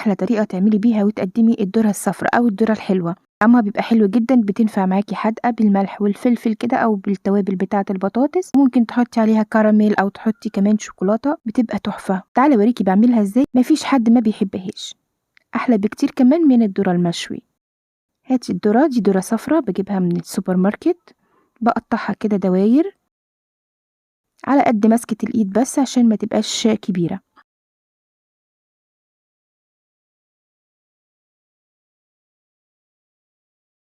أحلى طريقة تعملي بيها وتقدمي الذرة الصفرا أو الذرة الحلوة. طعمها بيبقى حلو جدا، بتنفع معاكي حادقة بالملح والفلفل كده أو بالتوابل بتاعة البطاطس، ممكن تحطي عليها كراميل أو تحطي كمان شوكولاتة، بتبقى تحفة. تعالي أوريكي بعملها ازاي، مفيش حد ما بيحبهاش، أحلى بكتير كمان من الذرة المشوي. هاتي الذرة دي، ذرة صفرا بجيبها من السوبر ماركت، بقطعها كده دواير على قد مسكة الإيد بس عشان ما تبقاش كبيرة.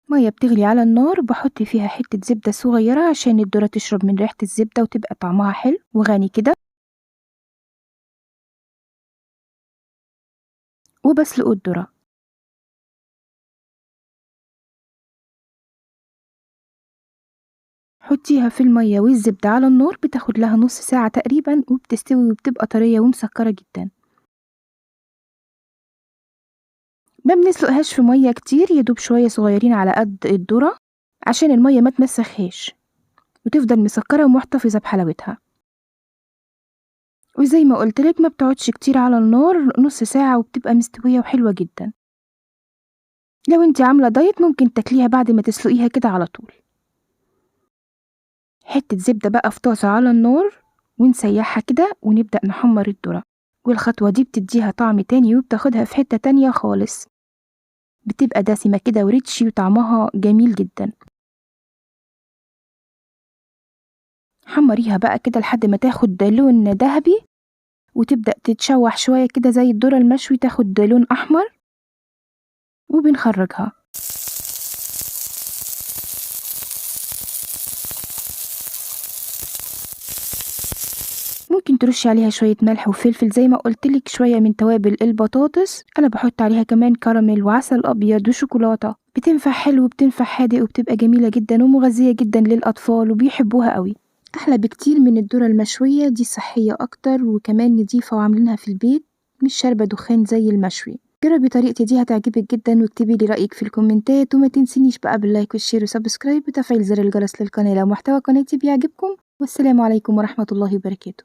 مية بتغلي على النار، بحط فيها حتة زبدة صغيرة عشان الذرة تشرب من ريحة الزبدة وتبقى طعمها حلو وغني كده، وبسلق الذرة. حطيها في المية والزبدة على النار، بتاخد لها نص ساعة تقريبا وبتستوي وبتبقى طرية ومسكرة جدا. ما بنسلقهاش في مية كتير، يدوب شوية صغيرين على قد الذرة عشان المية ما تمسخهاش وتفضل مسكرة ومحتفظة بحلاوتها. وزي ما قلتلك ما بتقعدش كتير على النار، نص ساعة وبتبقى مستوية وحلوة جدا. لو انتي عاملة دايت ممكن تاكليها بعد ما تسلقيها كده على طول. حتة زبدة بقى في طاسة على النار ونسيحها كده ونبدأ نحمر الذرة، والخطوة دي بتديها طعم تاني وبتاخدها في حتة تانية خالص، بتبقى دسمة كده وريتشي وطعمها جميل جدا. حمريها بقى كده لحد ما تاخد لون ذهبي وتبدأ تتشوح شوية كده زي الذرة المشوي، تاخد لون أحمر وبنخرجها. ممكن ترشي عليها شوية ملح وفلفل زي ما قلتلك، شوية من توابل البطاطس، أنا بحط عليها كمان كراميل وعسل أبيض وشوكولاتة، بتنفع حلو وبتنفع حادق وبتبقى جميلة جدا ومغذية جدا للأطفال وبيحبوها قوي، أحلى بكتير من الذرة المشوية دي، صحية أكتر وكمان نضيفة وعاملينها في البيت، مش شاربة دخان زي المشوي. جربي طريقتي دي هتعجبك جدا، واكتبي لي رأيك في الكومنتات، وما تنسينيش بقى باللايك والشير وسبسكرايب وتفعيل زر الجرس للقناة لو محتوى قناتي بيعجبكم. والسلام عليكم ورحمة الله وبركاته.